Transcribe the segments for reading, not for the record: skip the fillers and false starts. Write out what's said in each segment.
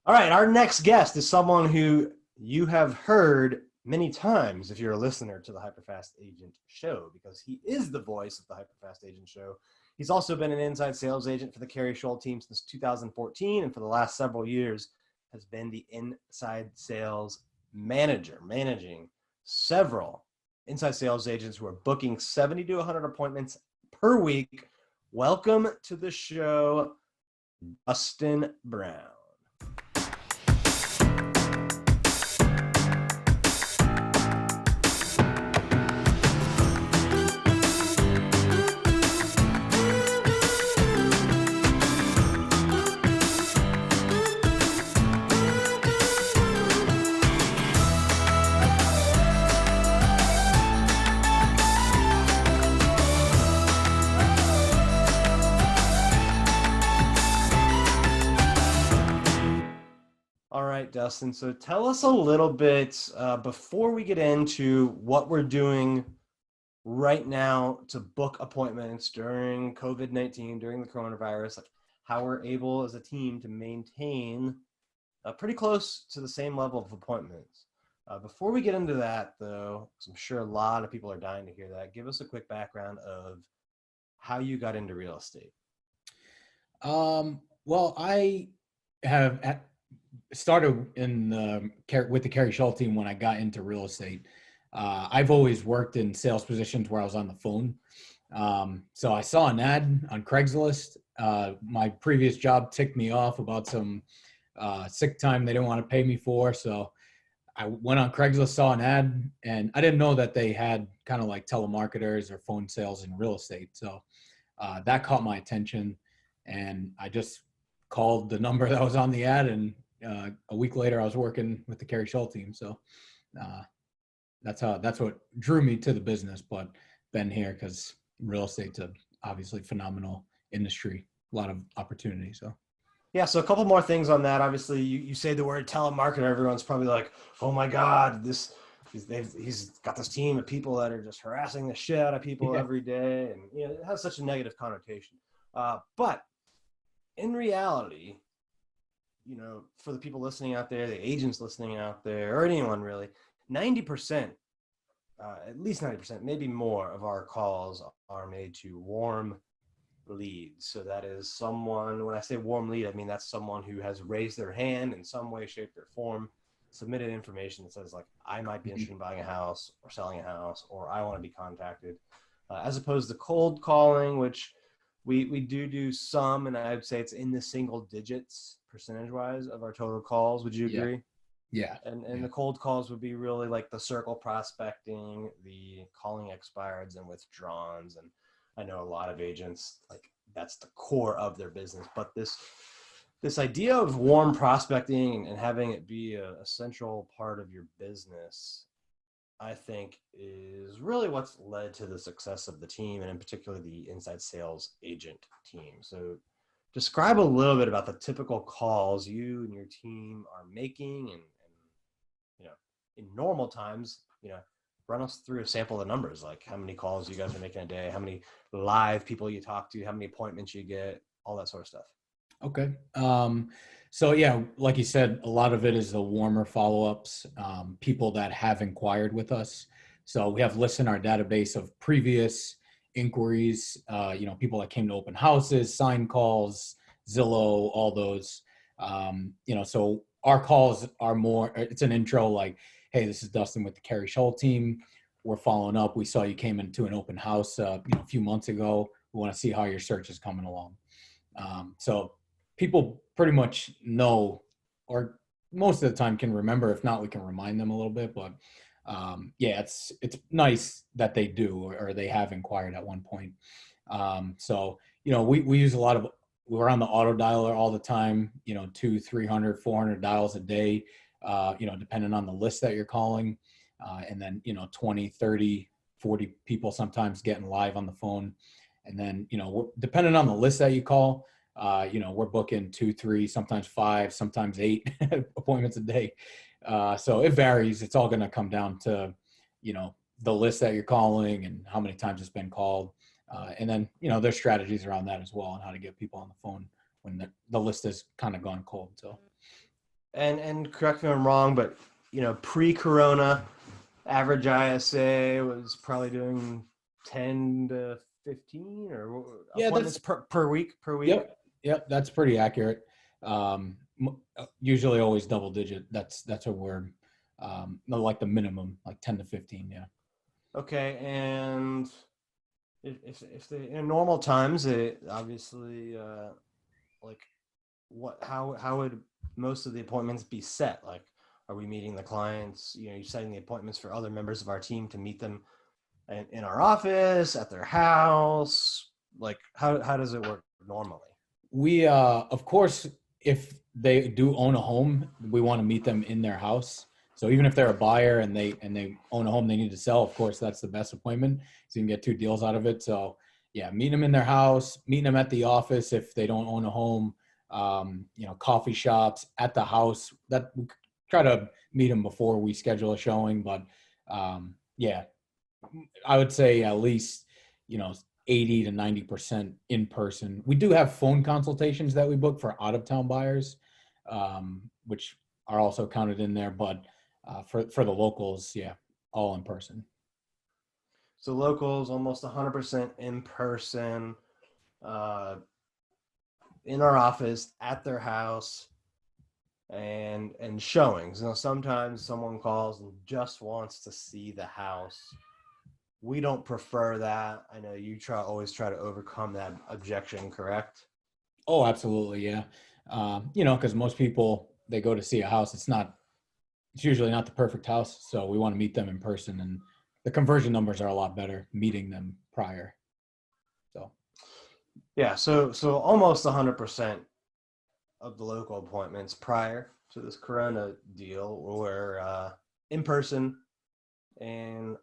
All right, our next guest is someone who you have heard many times if you're a listener to the HyperFast Agent show, because he is the voice of the HyperFast Agent show. He's also been an inside sales agent for the Keri Shull Team since 2014, and for the last several years has been the inside sales manager, managing several inside sales agents who are booking 70 to 100 appointments per week. Welcome to the show, Dustin Brown. All right, Dustin. So tell us a little bit before we get into what we're doing right now to book appointments during COVID-19, during the coronavirus, like how we're able as a team to maintain pretty close to the same level of appointments. Before we get into that, though, because I'm sure a lot of people are dying to hear that, give us a quick background of how you got into real estate. Well, I have started with the Keri Shull Team when I got into real estate. I've always worked in sales positions where I was on the phone. So I saw an ad on Craigslist. My previous job ticked me off about some sick time they didn't want to pay me for. So I went on Craigslist, saw an ad, and I didn't know that they had kind of like telemarketers or phone sales in real estate. So that caught my attention, and I just called the number that was on the ad, and a week later I was working with the Keri Shull Team. So that's what drew me to the business, but been here because real estate's a obviously phenomenal industry, a lot of opportunity. So yeah, so a couple more things on that. Obviously, you say the word telemarketer, everyone's probably like, oh my God, he's got this team of people that are just harassing the shit out of people every day. And it has such a negative connotation. But in reality, for the people listening out there, the agents listening out there, or anyone really, 90%, at least 90%, maybe more of our calls are made to warm leads. So that is someone, when I say warm lead, I mean that's someone who has raised their hand in some way, shape, or form, submitted information that says like, I might be interested in buying a house or selling a house, or I want to be contacted, as opposed to cold calling, which we do some, and I'd say it's in the single digits percentage-wise of our total calls. Would you agree? Yeah. And the cold calls would be really like the circle prospecting, the calling expireds and withdrawns. And I know a lot of agents, like that's the core of their business. But this idea of warm prospecting and having it be a central part of your business, I think is really what's led to the success of the team, and in particular the inside sales agent team. So describe a little bit about the typical calls you and your team are making, and in normal times, run us through a sample of the numbers, like how many calls you guys are making a day, how many live people you talk to, how many appointments you get, all that sort of stuff. Okay. So yeah, like you said, a lot of it is the warmer follow-ups, people that have inquired with us. So we have lists in our database of previous inquiries, people that came to open houses, sign calls, Zillow, all those. So our calls are more, it's an intro like, hey, this is Dustin with the Keri Shull Team. We're following up. We saw you came into an open house a few months ago. We want to see how your search is coming along. So people pretty much know, or most of the time can remember. If not, we can remind them a little bit. But it's nice that they do, or they have inquired at one point. We use a lot of, we're on the auto dialer all the time, 200, 300, 400 dials a day, depending on the list that you're calling. And then, 20, 30, 40 people sometimes getting live on the phone. And then, depending on the list that you call, we're booking 2, 3, sometimes 5, sometimes 8 appointments a day. So it varies. It's all going to come down to, the list that you're calling and how many times it's been called. And then, there's strategies around that as well, on how to get people on the phone when the list has kind of gone cold. So And correct me if I'm wrong, but pre-corona, average ISA was probably doing 10 to 15 or Yeah, appointments per week. Yep, that's pretty accurate. Usually always double digit. That's what we're like the minimum, like 10 to 15. Yeah. Okay, and if they in normal times, it obviously like how would most of the appointments be set? Like, are we meeting the clients? You're setting the appointments for other members of our team to meet them in our office, at their house. Like, how does it work normally? We, of course, if they do own a home, we want to meet them in their house. So even if they're a buyer and they own a home they need to sell, of course, that's the best appointment. So you can get 2 deals out of it. So yeah, meeting them in their house, meeting them at the office if they don't own a home, coffee shops, at the house. That we try to meet them before we schedule a showing. But yeah, I would say at least, 80 to 90% in person. We do have phone consultations that we book for out of town buyers, which are also counted in there. But for the locals, yeah, all in person. So locals, almost 100% in person, in our office, at their house, and showings. Sometimes someone calls and just wants to see the house. We don't prefer that. I know you always try to overcome that objection, correct? Oh, absolutely, yeah. Because most people, they go to see a house. It's usually not the perfect house, so we want to meet them in person, and the conversion numbers are a lot better meeting them prior. So yeah, so almost 100% of the local appointments prior to this Corona deal were in person, and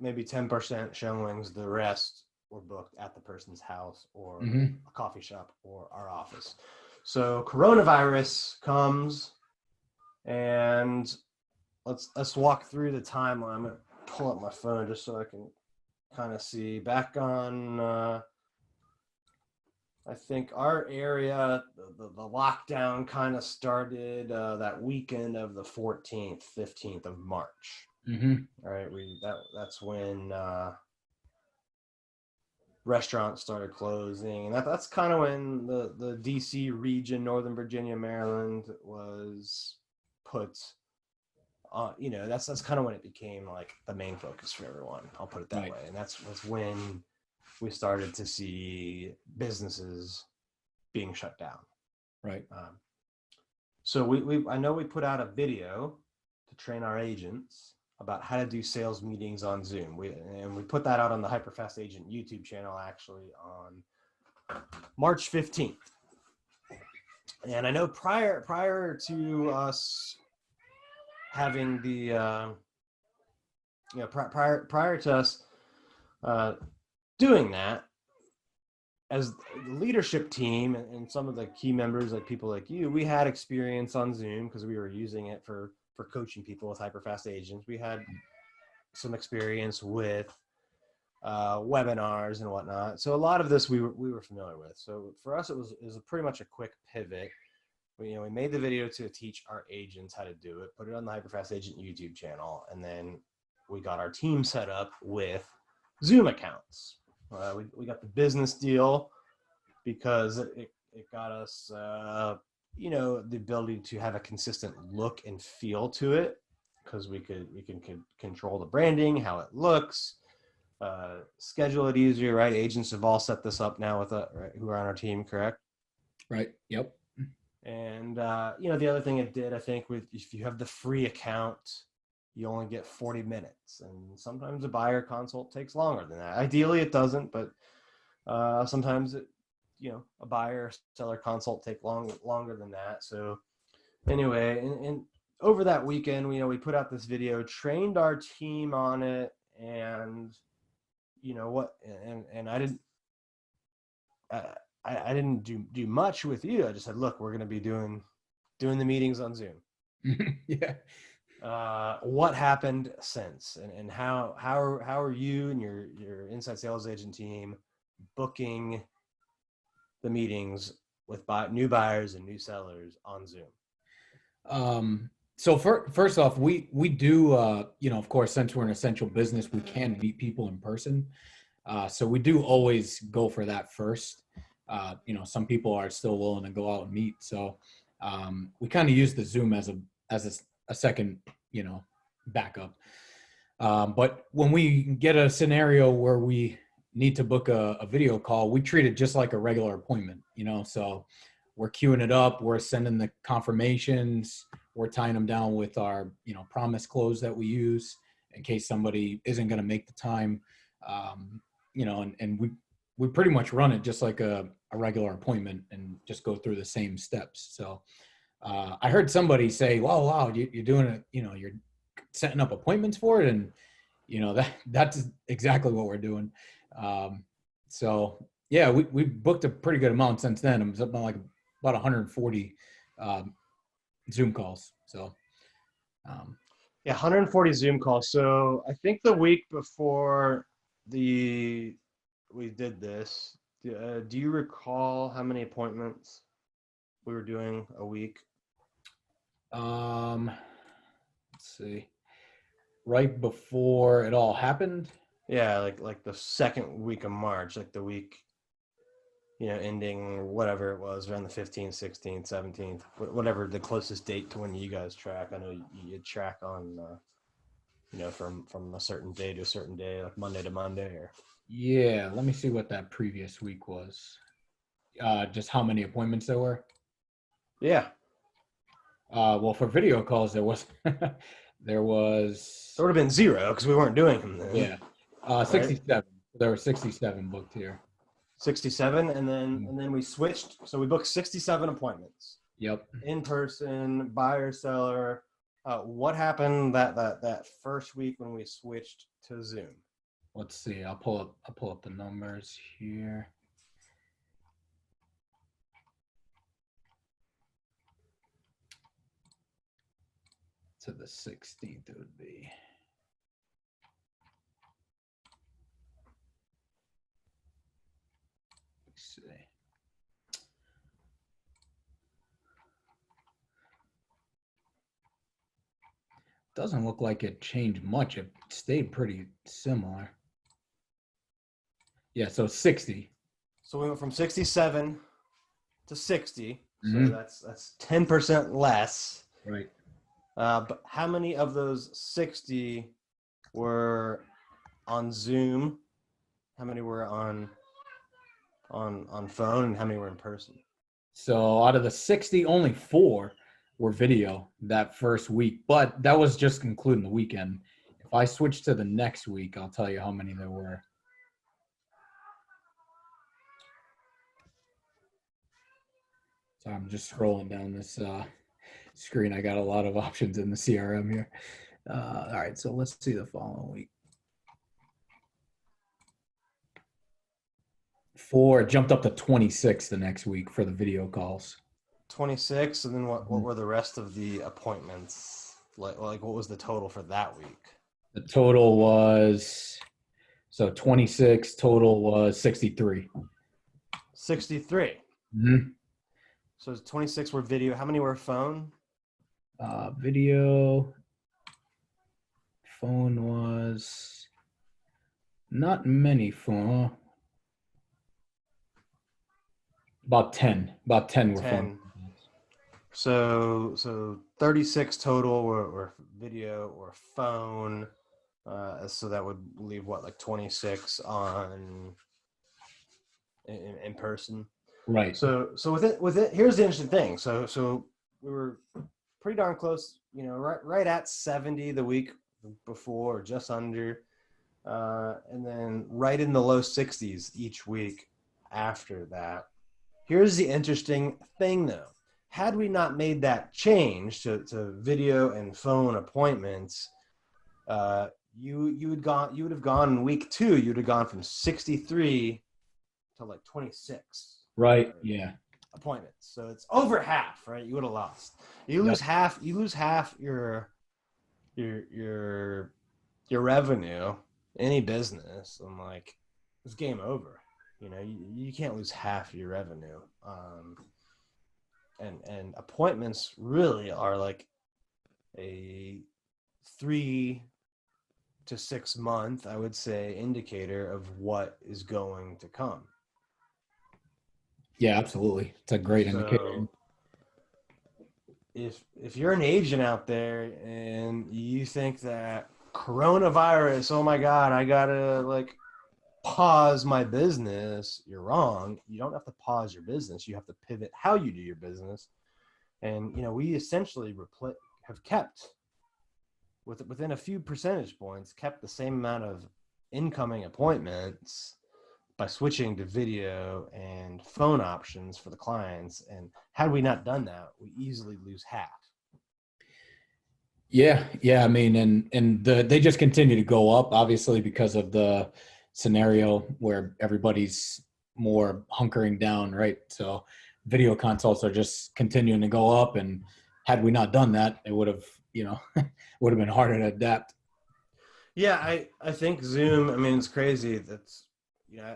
maybe 10% showings. The rest were booked at the person's house or a coffee shop or our office. So coronavirus comes, and let's walk through the timeline. I'm gonna pull up my phone just so I can kind of see. Back on I think our area, the lockdown kind of started that weekend of the 14th, 15th of March. All right, that's when restaurants started closing, and that's kind of when the DC region, Northern Virginia, Maryland was put. That's kind of when it became like the main focus for everyone. I'll put it that way, and that's when we started to see businesses being shut down. Right. So I know we put out a video to train our agents about how to do sales meetings on Zoom. We put that out on the HyperFast Agent YouTube channel actually on March 15th. And I know prior to us having the prior to us doing that, as the leadership team and some of the key members, like people like you, we had experience on Zoom because we were using it for coaching people with HyperFast Agents. We had some experience with webinars and whatnot. So a lot of this we were familiar with. So for us, it was pretty much a quick pivot. We made the video to teach our agents how to do it, put it on the HyperFast Agent YouTube channel, and then we got our team set up with Zoom accounts. We got the business deal because it got us, the ability to have a consistent look and feel to it, because we can control the branding, how it looks, schedule it easier, right? Agents have all set this up now with right, who are on our team, correct? Right. Yep. And the other thing it did, I think, if you have the free account, you only get 40 minutes, and sometimes a buyer consult takes longer than that. Ideally it doesn't, but sometimes a buyer seller consult take longer than that. So anyway, and over that weekend, we put out this video, trained our team on it, and and I didn't do much with you. I just said, look, we're going to be doing the meetings on Zoom. Yeah. What happened since, and how are you and your inside sales agent team booking the meetings with new buyers and new sellers on Zoom? So first off, we do, of course, since we're an essential business, we can meet people in person. So we do always go for that first. Some people are still willing to go out and meet. So we kind of use the Zoom as a second, backup. But when we get a scenario where we need to book a video call, we treat it just like a regular appointment, so we're queuing it up, we're sending the confirmations, we're tying them down with our, promise close that we use in case somebody isn't going to make the time, and we pretty much run it just like a regular appointment and just go through the same steps. So I heard somebody say, well, wow, you're doing it, you're setting up appointments for it. And, that's exactly what we're doing. So yeah, we booked a pretty good amount since then. It was up on about 140 Zoom calls. So, 140 Zoom calls. So I think the week before we did this, do you recall how many appointments we were doing a week? Let's see. Right before it all happened? Yeah, like the second week of March, like the week, ending whatever it was, around the 15th, 16th, 17th, whatever the closest date to when you guys track. I know you track on, from a certain day to a certain day, like Monday to Monday, or. Yeah, let me see what that previous week was. Just how many appointments there were? Yeah. Well, for video calls, there would have been 0 because we weren't doing them then. Yeah. 67. Right? There were 67 booked here. 67, and then we switched. So we booked 67 appointments. Yep. In person, buyer, seller. What happened that first week when we switched to Zoom? Let's see. I'll pull up the numbers here. To the 16th, it would be. Let's see. Doesn't look like it changed much. It stayed pretty similar. Yeah, so 60. So we went from 67 to 60. Mm-hmm. So that's 10% less. Right. But how many of those 60 were on Zoom? How many were on phone, and how many were in person? So out of the 60, only 4 were video that first week, but that was just including the weekend. If I switch to the next week, I'll tell you how many there were. So I'm just scrolling down this screen. I got a lot of options in the CRM here. All right, so let's see the following week. 4 jumped up to 26 the next week for the video calls. 26, and then what were the rest of the appointments? Like what was the total for that week? The total was, 26, total was 63. 63. Mm-hmm. So 26 were video. How many were phone? Video, phone was not many phone. About 10 were 10. Phone. So 36 total were video or phone. So that would leave like 26 in person. Right. So with it, here's the interesting thing. So we were pretty darn close, right at 70 the week before, or just under, and then right in the low 60s each week after that. Here's the interesting thing, though. Had we not made that change to video and phone appointments, you would have gone in week 2. You'd have gone from 63 to like 26. Right. Yeah. Appointments. So it's over half, right? You would have lost. You lose half. You lose half your revenue. Any business, and like it's game over. You can't lose half your revenue. and appointments really are like a 3 to 6 month, I would say, indicator of what is going to come. Yeah, absolutely. It's a great indicator. So if you're an agent out there and you think that coronavirus, oh my God, I gotta like pause my business, you're wrong. You don't have to pause your business. You have to pivot how you do your business. And, you know, we essentially have kept within a few percentage points, kept the same amount of incoming appointments by switching to video and phone options for the clients. And had we not done that, we easily lose half. Yeah. I mean, and they just continue to go up, obviously, because of the scenario where everybody's more hunkering down, right? So video consults are just continuing to go up, and had we not done that, it would have, would have been harder to adapt. Yeah, I think Zoom, I mean, it's crazy. That's,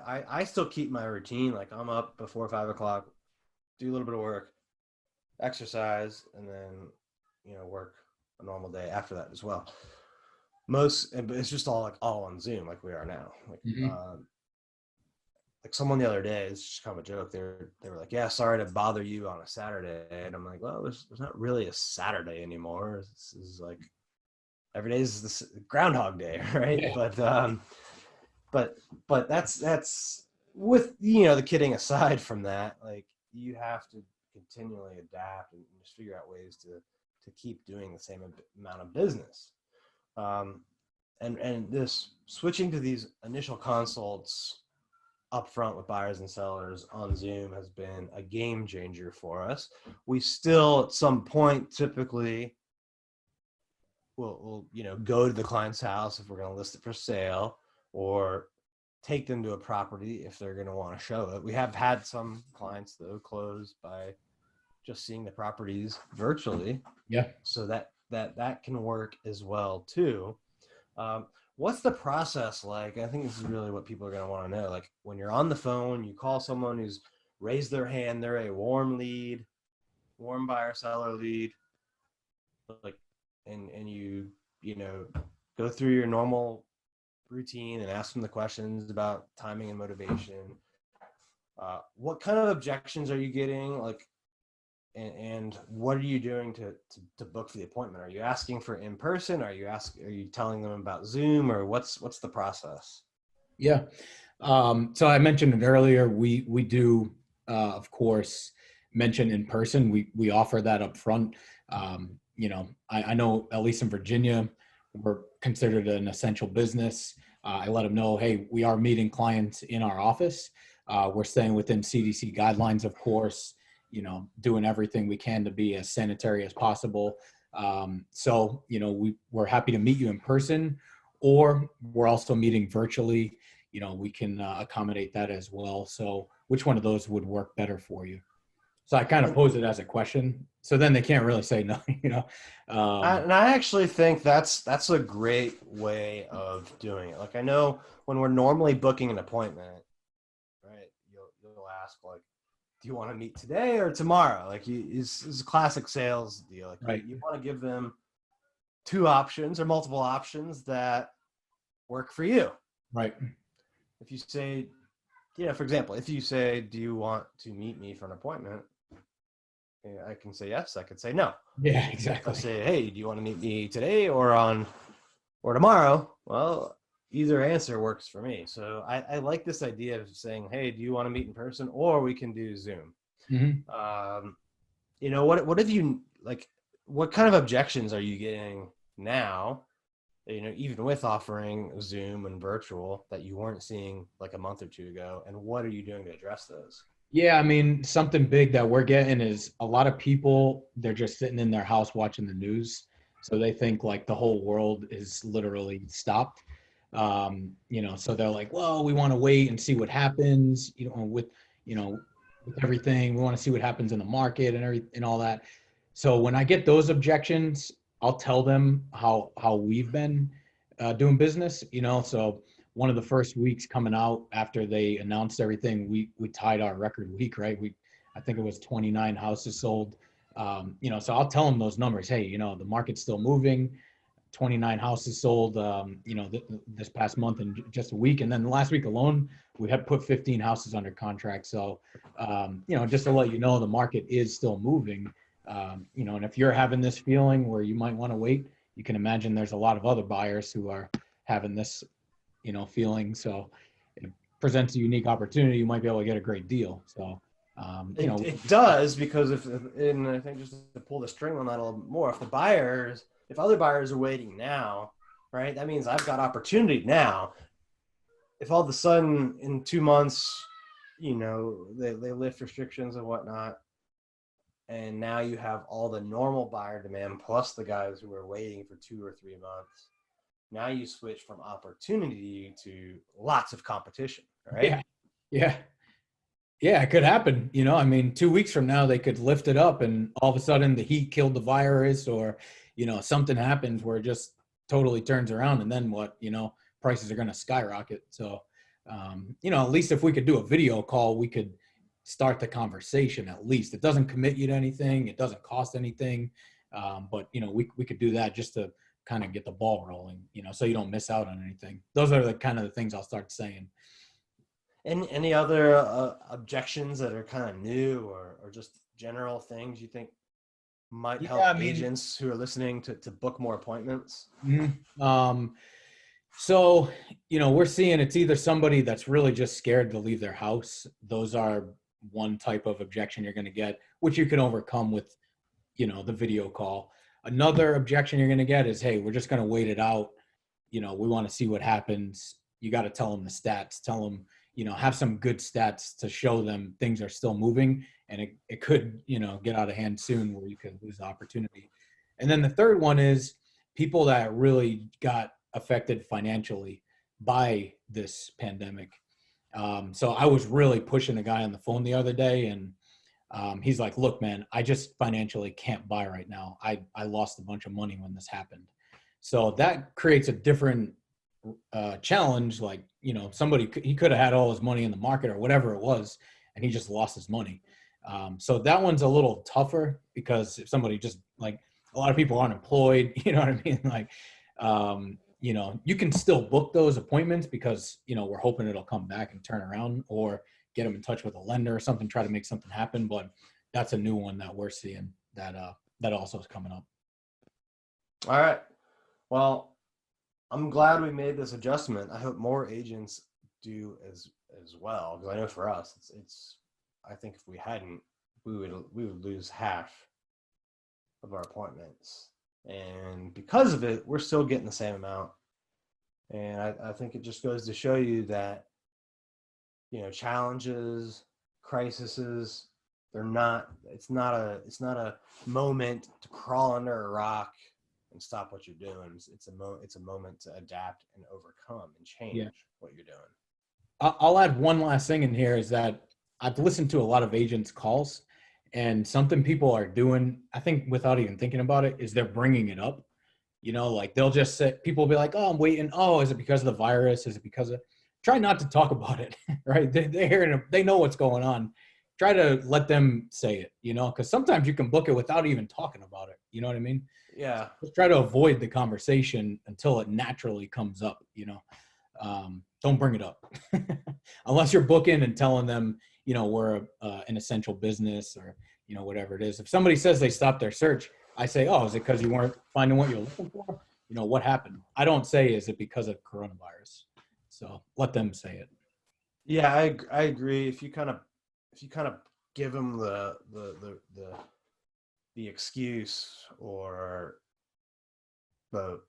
I still keep my routine. Like I'm up before 5 o'clock, do a little bit of work, exercise, and then, work a normal day after that as well. But it's just all on Zoom, like we are now. Like someone the other day, it's just kind of a joke. They were like, "Yeah, sorry to bother you on a Saturday," and I'm like, "Well, there's not really a Saturday anymore. This is like every day is this Groundhog Day, right?" Yeah. But that's with the kidding aside from that, like you have to continually adapt and just figure out ways to keep doing the same amount of business. And this switching to these initial consults up front with buyers and sellers on Zoom has been a game changer for us. We still at some point typically will go to the client's house if we're going to list it for sale, or take them to a property if they're going to want to show it. We have had some clients though close by just seeing the properties virtually. Yeah. So that can work as well too. What's the process like? I think this is really what people are going to want to know. Like when you're on the phone, you call someone who's raised their hand, they're a warm buyer seller lead, like, and you go through your normal routine and ask them the questions about timing and motivation. What kind of objections are you getting? Like, and what are you doing to book the appointment? Are you asking for in person? Are you telling them about Zoom, or what's the process? Yeah. So I mentioned it earlier. We do, of course, mention in person. We offer that up front. I know at least in Virginia, we're considered an essential business. I let them know, hey, we are meeting clients in our office. We're staying within CDC guidelines, of course, doing everything we can to be as sanitary as possible. So we're happy to meet you in person, or we're also meeting virtually. We can accommodate that as well. So which one of those would work better for you? So I kind of pose it as a question. So then they can't really say no, And I actually think that's a great way of doing it. Like I know when we're normally booking an appointment, right, you'll ask like, do you want to meet today or tomorrow? Like it's a classic sales deal. Like right. You want to give them two options or multiple options that work for you. Right. If you say, for example, if you say, do you want to meet me for an appointment? I can say yes. I could say no. Yeah, exactly. If I say, hey, do you want to meet me today or tomorrow? Well, either answer works for me. So I like this idea of saying, hey, do you want to meet in person, or we can do Zoom? Mm-hmm. What have you, like, what kind of objections are you getting now, even with offering Zoom and virtual, that you weren't seeing like a month or two ago? And what are you doing to address those? Yeah, I mean, something big that we're getting is a lot of people, they're just sitting in their house watching the news. So they think like the whole world is literally stopped. So they're like, well, we want to wait and see what happens, with everything. We want to see what happens in the market and all that. So when I get those objections, I'll tell them how we've been doing business, so one of the first weeks coming out after they announced everything, we tied our record week, right? I think it was 29 houses sold. So I'll tell them those numbers. Hey, the market's still moving. 29 houses sold, this past month in just a week. And then last week alone, we had put 15 houses under contract. So, just to let you know, the market is still moving. And if you're having this feeling where you might want to wait, you can imagine there's a lot of other buyers who are having this, feeling. So it presents a unique opportunity. You might be able to get a great deal. So, it does, because and I think just to pull the string on that a little bit more, if other buyers are waiting now, right, that means I've got opportunity now. If all of a sudden in 2 months, they lift restrictions and whatnot, and now you have all the normal buyer demand plus the guys who are waiting for 2 or 3 months, now you switch from opportunity to lots of competition, right? Yeah, it could happen. 2 weeks from now, they could lift it up and all of a sudden the heat killed the virus, or, something happens where it just totally turns around, and then what, prices are going to skyrocket. So, at least if we could do a video call, we could start the conversation. At least it doesn't commit you to anything. It doesn't cost anything. But we could do that just to kind of get the ball rolling, so you don't miss out on anything. Those are the kind of the things I'll start saying. Any other objections that are kind of new or just general things you think might help agents who are listening to book more appointments? So, we're seeing it's either somebody that's really just scared to leave their house. Those are one type of objection you're going to get, which you can overcome with, the video call. Another objection you're going to get is, hey, we're just going to wait it out. We want to see what happens. You got to tell them the stats, tell them, have some good stats to show them things are still moving, and it could, get out of hand soon where you could lose the opportunity. And then the third one is people that really got affected financially by this pandemic. So I was really pushing a guy on the phone the other day, and he's like, look, man, I just financially can't buy right now. I lost a bunch of money when this happened. So that creates a different challenge. Like, somebody, he could have had all his money in the market or whatever it was, and he just lost his money. So that one's a little tougher, because if somebody just, like, a lot of people aren't employed, you know what I mean? Like, you can still book those appointments because, we're hoping it'll come back and turn around, or get them in touch with a lender or something, try to make something happen. But that's a new one that we're seeing that also is coming up. All right. Well, I'm glad we made this adjustment. I hope more agents do as well, because I know for us, it's I think if we hadn't, we would lose half of our appointments, and because of it, we're still getting the same amount. And I think it just goes to show you that, challenges, crises, it's not a moment to crawl under a rock and stop what you're doing. It's a moment to adapt and overcome and change what you're doing. I'll add one last thing in here, is that I've listened to a lot of agents' calls, and something people are doing, I think without even thinking about it, is they're bringing it up. Like they'll just say, people will be like, oh, I'm waiting. Oh, is it because of the virus? Is it because of, try not to talk about it, right? They know what's going on. Try to let them say it, because sometimes you can book it without even talking about it. You know what I mean? Yeah. Just try to avoid the conversation until it naturally comes up, don't bring it up unless you're booking and telling them, we're an essential business, or, whatever it is. If somebody says they stopped their search, I say, oh, is it because you weren't finding what you're looking for? What happened? I don't say, is it because of coronavirus? So let them say it. Yeah, I agree. If you kind of give them the excuse or the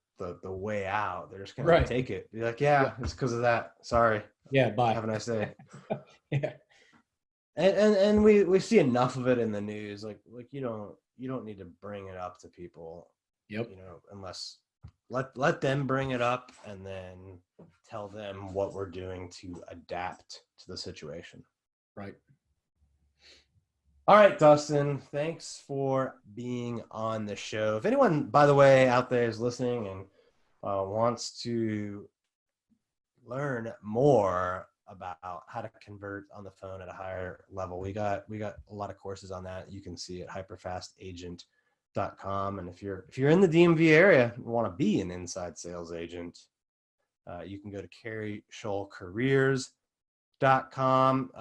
way out, they're just gonna take it. Be like, yeah, it's because of that. Sorry. Yeah, bye. Have a nice day. Yeah. And we see enough of it in the news. Like you don't need to bring it up to people. Yep. Unless let them bring it up, and then tell them what we're doing to adapt to the situation. Right. All right, Dustin, thanks for being on the show. If anyone, by the way, out there is listening and wants to learn more about how to convert on the phone at a higher level. We got a lot of courses on that. You can see at hyperfastagent.com. And if you're in the DMV area and want to be an inside sales agent, you can go to kerishullcareers.com.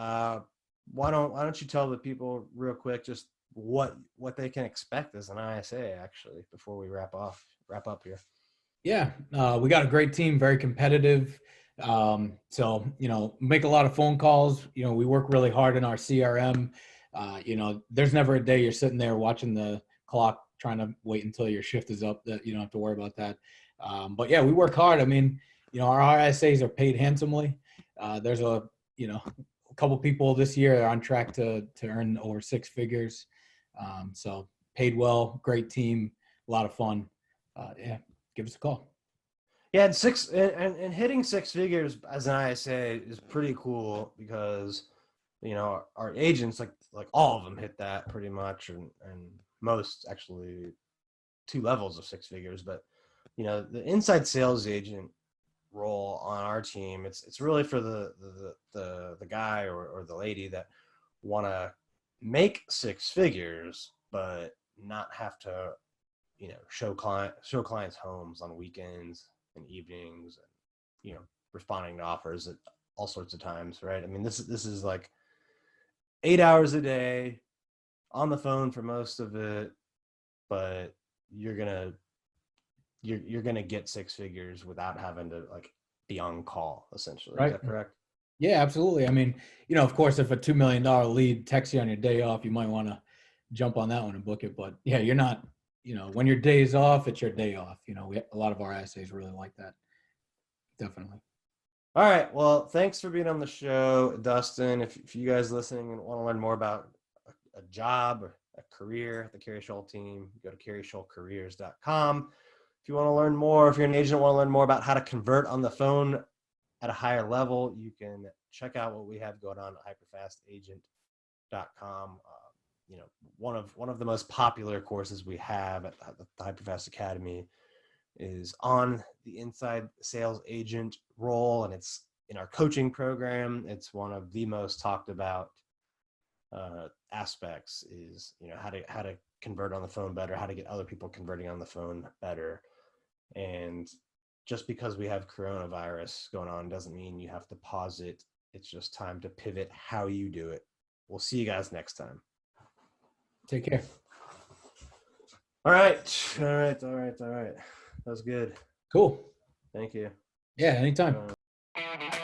Why don't you tell the people real quick just what they can expect as an ISA actually before we wrap up here? Yeah, we got a great team, very competitive. So, make a lot of phone calls. We work really hard in our CRM. There's never a day you're sitting there watching the clock trying to wait until your shift is up that you don't have to worry about that. But yeah, we work hard. I mean, our RSAs are paid handsomely. There's a couple people this year are on track to earn over six figures. So paid well, great team, a lot of fun. Yeah, give us a call. Yeah, and hitting six figures as an ISA is pretty cool because our agents like all of them hit that pretty much, and most actually 2 levels of six figures. But the inside sales agent role on our team, it's really for the guy or the lady that want to make six figures but not have to show clients homes on weekends and evenings, and responding to offers at all sorts of times, right? I mean, this is like 8 hours a day on the phone for most of it, but you're gonna get six figures without having to be on call, essentially. Right. Is that correct? Yeah, absolutely. I mean, of course, if a $2 million lead texts you on your day off, you might want to jump on that one and book it. But yeah, you're not, when your day is off, it's your day off. A lot of our ISAs really like that. Definitely. All right. Well, thanks for being on the show, Dustin. If you guys listening and want to learn more about a job or a career at the Keri Shull Team, go to kerishullcareers.com. If you want to learn more, if you're an agent, want to learn more about how to convert on the phone at a higher level, you can check out what we have going on at hyperfastagent.com. One of the most popular courses we have at the HyperFast Academy is on the inside sales agent role, and it's in our coaching program. It's one of the most talked about aspects is how to convert on the phone better, how to get other people converting on the phone better. And just because we have coronavirus going on doesn't mean you have to pause it. It's just time to pivot how you do it. We'll see you guys next time. Take care. All right. That was good. Cool. Thank you. Yeah, anytime.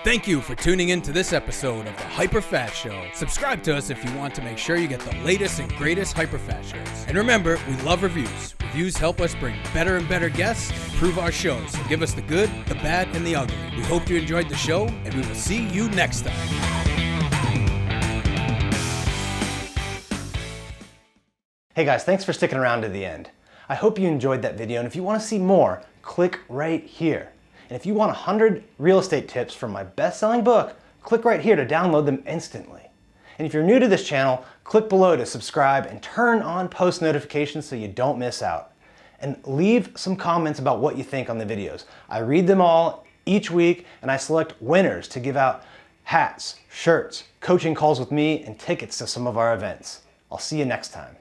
Thank you for tuning in to this episode of the HyperFast Show. Subscribe to us if you want to make sure you get the latest and greatest HyperFast shows. And remember, we love reviews. Reviews help us bring better and better guests and improve our shows. So give us the good, the bad, and the ugly. We hope you enjoyed the show, and we will see you next time. Hey guys, thanks for sticking around to the end. I hope you enjoyed that video, and if you want to see more, click right here. And if you want 100 real estate tips from my best-selling book, click right here to download them instantly. And if you're new to this channel, click below to subscribe and turn on post notifications so you don't miss out. And leave some comments about what you think on the videos. I read them all each week, and I select winners to give out hats, shirts, coaching calls with me, and tickets to some of our events. I'll see you next time.